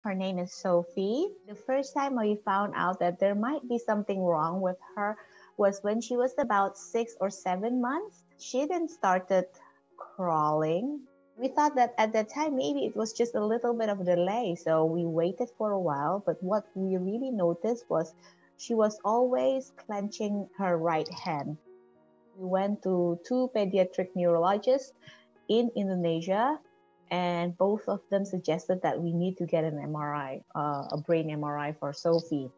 Her name is Sophie. The first time we found out that there might be something wrong with her was when she was about 6 or 7 months. She then started crawling. We thought that at that time maybe it was just a little bit of a delay, so we waited for a while. But what we really noticed was she was always clenching her right hand. We went to two pediatric neurologists in Indonesia, and both of them suggested that we need to get an MRI, a brain MRI for Sophie,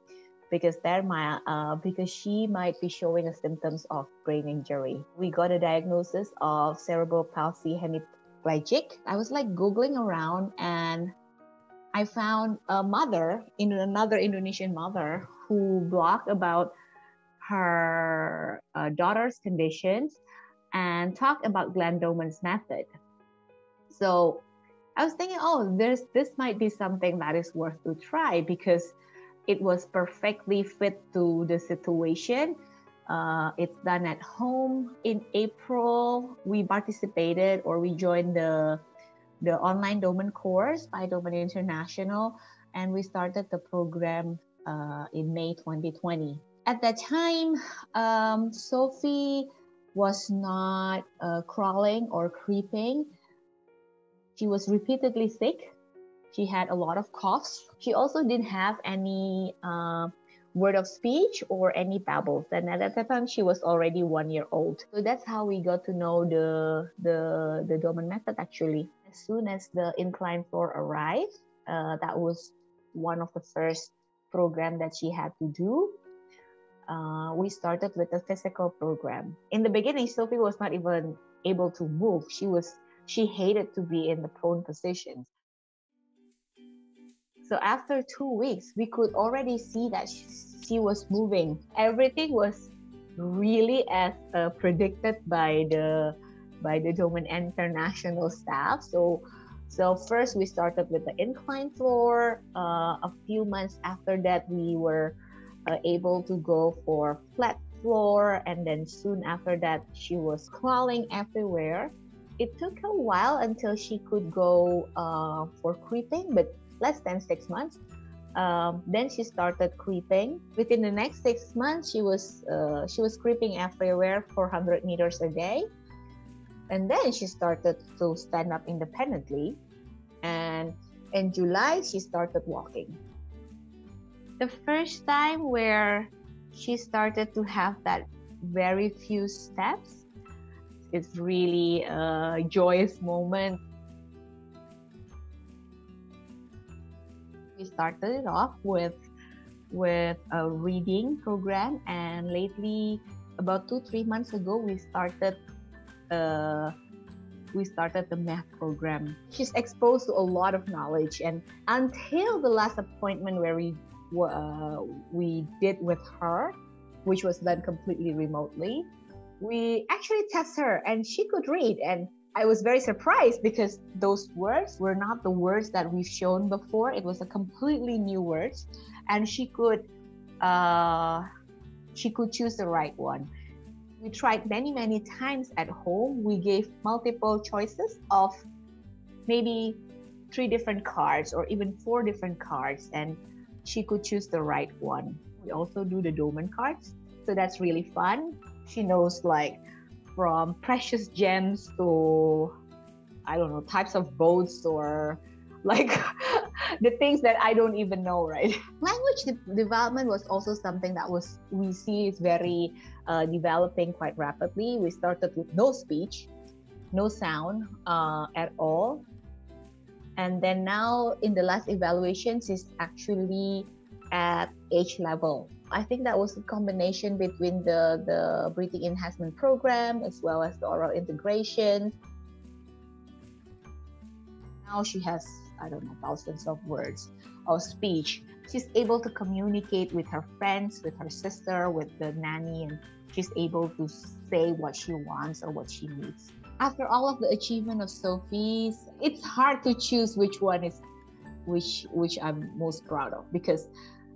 because because she might be showing us symptoms of brain injury. We got a diagnosis of cerebral palsy hemiplegic. I was like Googling around, and I found another Indonesian mother who blogged about her daughter's conditions and talked about Glenn Doman's method. So I was thinking, oh, this might be something that is worth to try because it was perfectly fit to the situation. It's done at home. In April, we participated or we joined the online Doman course by Doman International, and we started the program in May 2020. At that time, Sophie was not crawling or creeping. She was repeatedly sick. She had a lot of coughs. She also didn't have any word of speech or any babbles. And at that time, she was already 1 year old. So that's how we got to know the Doman method actually. As soon as the incline floor arrived, that was one of the first program that she had to do. We started with a physical program. In the beginning, Sophie was not even able to move. She hated to be in the prone position. So after 2 weeks, we could already see that she was moving. Everything was really as predicted by the Doman International staff. So first we started with the incline floor. A few months after that, we were able to go for flat floor, and then soon after that, she was crawling everywhere. It took a while until she could go for creeping, but less than 6 months. Then she started creeping. Within the next 6 months, she was creeping everywhere 400 meters a day. And then she started to stand up independently. And in July, she started walking. The first time where she started to have that very few steps, it's really a joyous moment. We started it off with a reading program, and lately, about 2-3 months ago, we started the math program. She's exposed to a lot of knowledge, and until the last appointment where we did with her, which was done completely remotely, we actually test her, and she could read. And I was very surprised because those words were not the words that we've shown before. It was a completely new words, and she could choose the right one. We tried many times at home. We gave multiple choices of maybe 3 different cards or even 4 different cards, and she could choose the right one. We also do the Doman cards, so that's really fun. She knows like from precious gems to, I don't know, types of boats or like the things that I don't even know, right? Language development was also something that we see is very developing quite rapidly. We started with no speech, no sound at all. And then now in the last evaluations, she's actually at H level. I think that was a combination between the breathing enhancement program as well as the oral integration. Now she has, I don't know, thousands of words of speech. She's able to communicate with her friends, with her sister, with the nanny, and she's able to say what she wants or what she needs. After all of the achievement of Sophie's, it's hard to choose which one is which I'm most proud of, because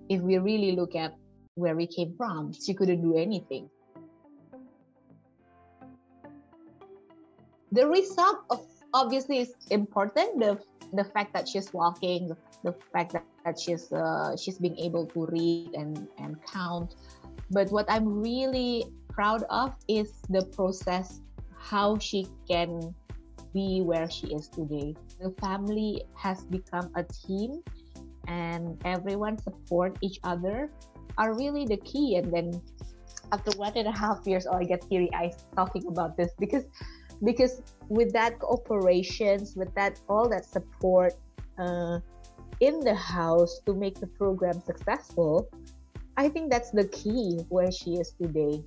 if we really look at where we came from, she couldn't do anything. The result obviously it's important, the fact that she's walking, the fact that she's being able to read and count. But what I'm really proud of is the process, how she can be where she is today. The family has become a team, and everyone support each other are really the key. And then after 1.5 years, oh, I get teary eyes talking about this, because with that cooperations, with that all that support in the house to make the program successful, I think that's the key where she is today.